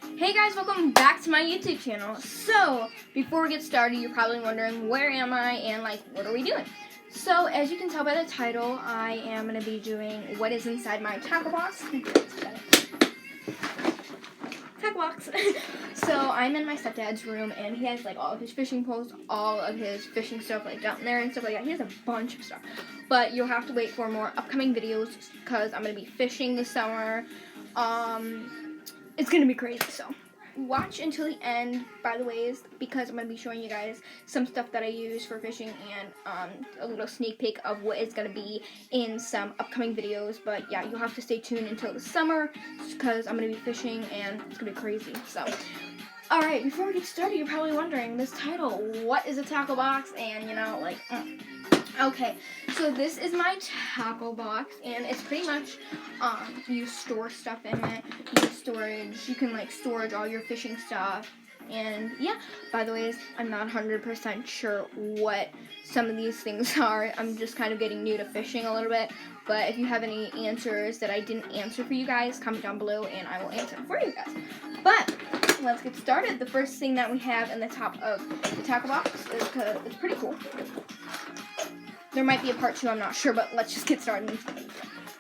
Hey guys, welcome back to my YouTube channel. So, before we get started, you're probably wondering, where am I and what are we doing? So, as you can tell by the title, I am going to be doing what is inside my tackle box. Tackle box. So, I'm in my stepdad's room and he has all of his fishing poles, all of his fishing stuff down there and stuff like that. He has a bunch of stuff. But you'll have to wait for more upcoming videos because I'm going to be fishing this summer. It's going to be crazy, so watch until the end, by the way, because I'm going to be showing you guys some stuff that I use for fishing and a little sneak peek of what is going to be in some upcoming videos. But yeah, you'll have to stay tuned until the summer because I'm going to be fishing and it's going to be crazy. So, alright, before we get started, you're probably wondering, this title, what is a tackle box? And, Okay, so this is my tackle box, and it's pretty much, you store stuff in it, you can storage all your fishing stuff, and yeah, by the way, I'm not 100% sure what some of these things are. I'm just kind of getting new to fishing a little bit, but if you have any answers that I didn't answer for you guys, comment down below, and I will answer for you guys. But let's get started. The first thing that we have in the top of the tackle box is, it's pretty cool. There might be a part 2, I'm not sure, but let's just get started.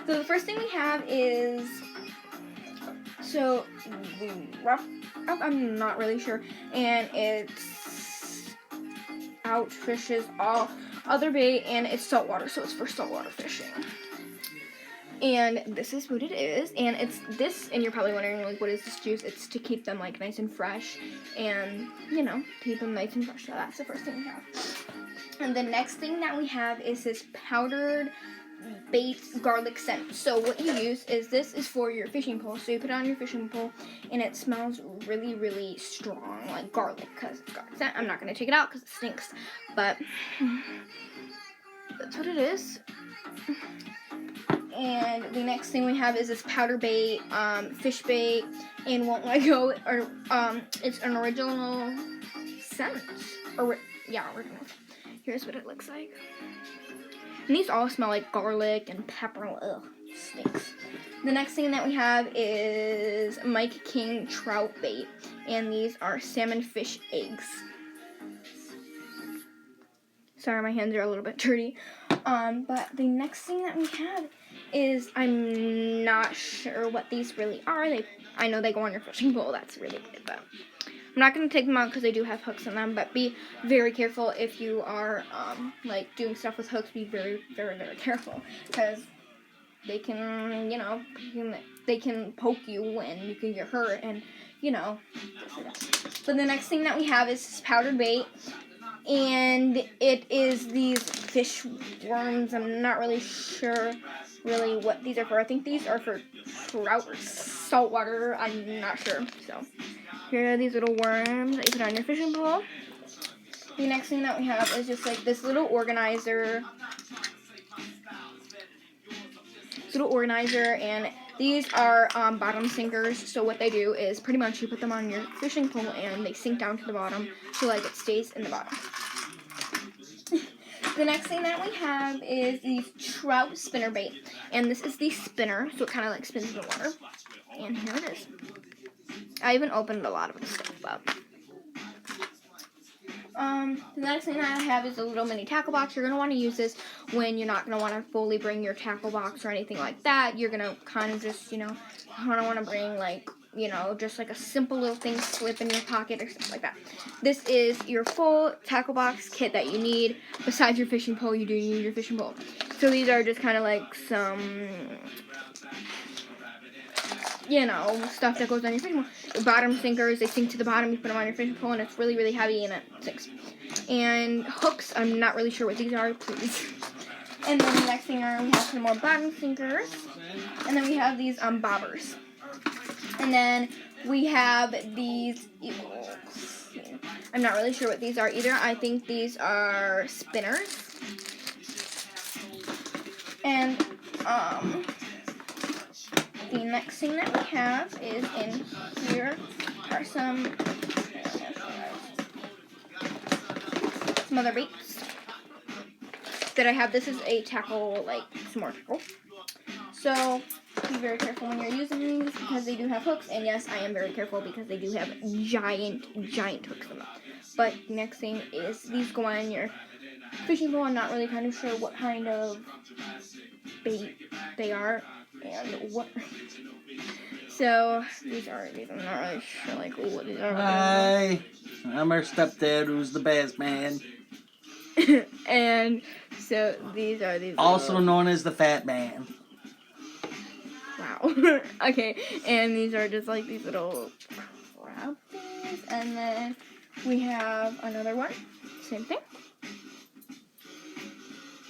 So the first thing we have is, I'm not really sure, and it's outfishes all other bait, and it's saltwater, so it's for saltwater fishing. And this is what it is, and it's this, and you're probably wondering, what is this juice? It's to keep them, nice and fresh, and, keep them nice and fresh, so that's the first thing we have. And the next thing that we have is this powdered bait garlic scent. So what you use is, this is for your fishing pole. So you put it on your fishing pole, and it smells really, really strong, like garlic, because it's garlic scent. I'm not going to take it out because it stinks, but that's what it is. And the next thing we have is this powder bait, fish bait, and Won't Let Go, or it's an original scent. Original. Here's what it looks like. And these all smell like garlic and pepper. Ugh, stinks. The next thing that we have is Mike King trout bait, and these are salmon fish eggs. Sorry, my hands are a little bit dirty. But the next thing that we have is, I'm not sure what these really are. I know they go on your fishing pole. That's really good, but I'm not going to take them out because they do have hooks in them, but be very careful if you are, doing stuff with hooks. Be very, very, very careful, because they can, they can poke you and you can get hurt, and, But the next thing that we have is this powdered bait, and it is these fish worms. I'm not really sure what these are for. I think these are for trout or saltwater. I'm not sure, so here are these little worms that you put on your fishing pole. The next thing that we have is just this little organizer. And these are bottom sinkers. So what they do is, pretty much you put them on your fishing pole and they sink down to the bottom, so it stays in the bottom. The next thing that we have is these trout spinner bait, and this is the spinner, so it kind of spins in the water. And here it is. I haven't opened a lot of this stuff, but the next thing that I have is a little mini tackle box. You're going to want to use this when you're not going to want to fully bring your tackle box or anything like that. You're going to kind of just, kind of want to bring, just a simple little thing to slip in your pocket or something like that. This is your full tackle box kit that you need. Besides your fishing pole, you do need your fishing pole. So these are just kind of some, stuff that goes on your fishing pole. The bottom sinkers, they sink to the bottom. You put them on your fishing pole, and it's really, really heavy, and it sinks. And hooks, I'm not really sure what these are, please. And then the next thing we have some more bottom sinkers. And then we have these bobbers. And then we have these, I'm not really sure what these are either. I think these are spinners. And the next thing that we have is in here are some other baits that I have. This is a tackle, some more tackle. So be very careful when you're using these because they do have hooks. And yes, I am very careful because they do have giant hooks in them. But next thing is these go on your fishing pole. I'm not really kind of sure what kind of bait they are and what. So these are these. I'm not really sure like what these are. Hi, I'm our stepdad who's the best man. And so these are these. Also known as the fat man. Wow. Okay, and these are just like these little crab things. And then we have another one. Same thing.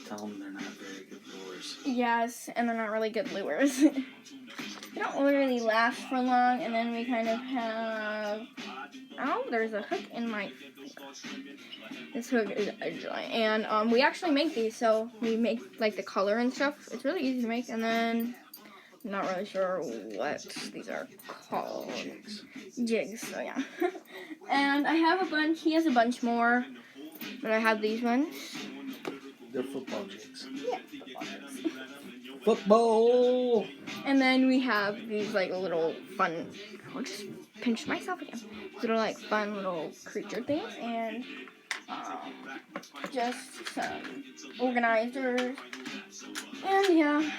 Tell them they're not very good lures. Yes, and they're not really good lures. They don't really last for long. And then we kind of have. Oh, there's a hook in my. This hook is a giant. And we actually make these, so we make like the color and stuff. It's really easy to make. And then I'm not really sure what these are called. Jigs, so yeah. And I have a bunch. He has a bunch more, but I have these ones. They're football jigs. Yeah, football jigs. Football. And then we have these like little fun. I'll just pinch myself again. These little like fun little creature things and just some organizers. And yeah.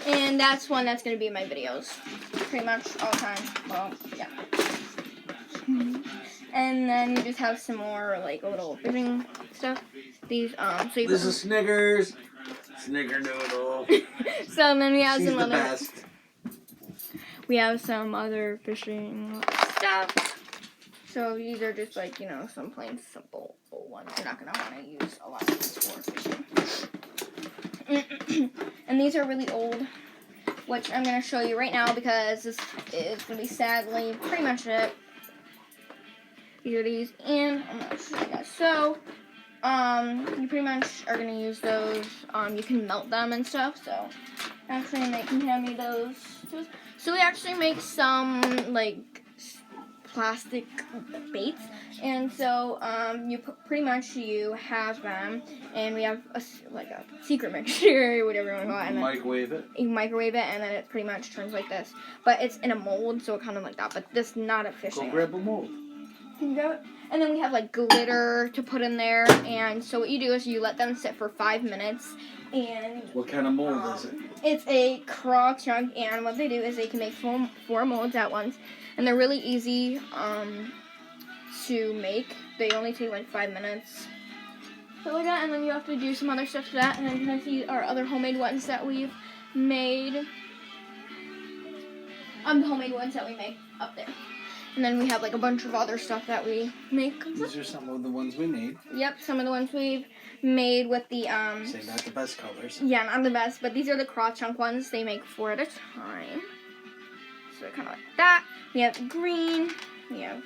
And that's one that's gonna be in my videos, pretty much all the time. Well, yeah. And then you just have some more like little fishing stuff. These so you. This is Snickers. Snickerdoodle. So then we have She's some the other. best. We have some other fishing stuff. So these are just like, some plain simple ones. You're not going to want to use a lot of these for fishing. And these are really old, which I'm going to show you right now because this is going to be sadly pretty much it. These are these, and I'm going to show you guys. So, you pretty much are going to use those. You can melt them and stuff, so actually they can hand me those. So we actually make some, like, plastic baits, and so pretty much you have them, and we have a secret mixture, whatever you want to call it. And then Microwave it. you microwave it, and then it pretty much turns like this. But it's in a mold, so it kind of like that. But this is not a fishing. Go grab a mold. Can you grab it? And then we have like glitter to put in there, and so what you do is you let them sit for 5 minutes. And what kind of mold is it? It's a craw chunk, and what they do is they can make 4 molds at once, and they're really easy to make. They only take like 5 minutes. So like that, and then you have to do some other stuff to that, and then you can see our other homemade ones that we've made. The homemade ones that we make up there. And then we have like a bunch of other stuff that we make. These are some of the ones we made. Yep, some of the ones we've made with the Say not the best colors. Yeah, not the best, but these are the craw chunk ones. They make 4 at a time. So they're kind of like that. We have green, we have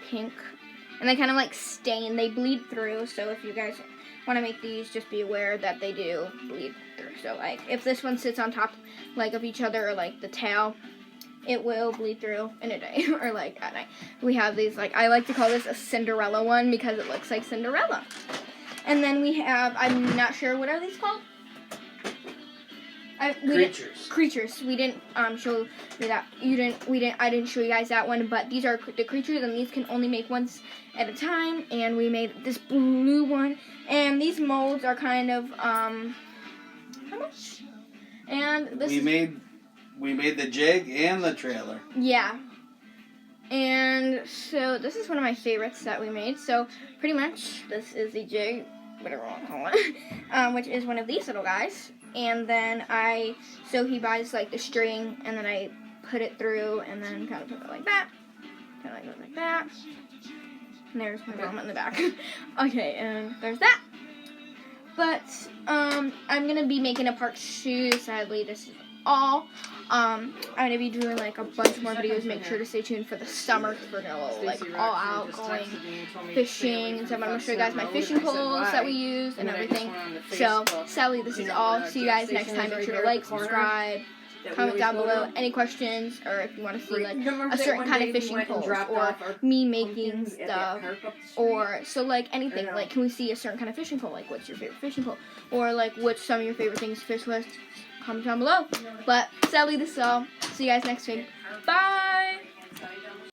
pink, and they kind of like stain. They bleed through, so if you guys want to make these, just be aware that they do bleed through. So like if this one sits on top like of each other, or like the tail, it will bleed through in a day or like at night. We have these, like, I like to call this a Cinderella one because it looks like Cinderella. And then we have, I'm not sure, what are these called? Creatures. Creatures. We didn't show you that. I didn't show you guys that one, but these are the creatures, and these can only make once at a time. And we made this blue one, and these molds are kind of how much? And this We made the jig and the trailer. Yeah. And so this is one of my favorites that we made. So pretty much this is the jig, whatever I want to call it, which is one of these little guys. And then so he buys like the string, and then I put it through, and then kind of put it like that. Kind of like that. And there's my mom in the back. Okay, and there's that. But I'm going to be making a part 2. Sadly, this is all. I'm going to be doing like a bunch more videos. Make sure to stay tuned for the summer, because we're going to like all out going fishing and stuff. I'm going to show you guys my fishing poles that we use and everything. So sadly, this is all. See you guys next time. Make sure to like, subscribe, comment down below any questions, or if you want to see like a certain kind of fishing poles, or me making stuff, or so like anything. Like, can we see a certain kind of fishing pole? Like, what's your favorite fishing pole? Or like, what's some of your favorite things to fish with? Comment down below. But sadly, this is all. See you guys next week. Bye.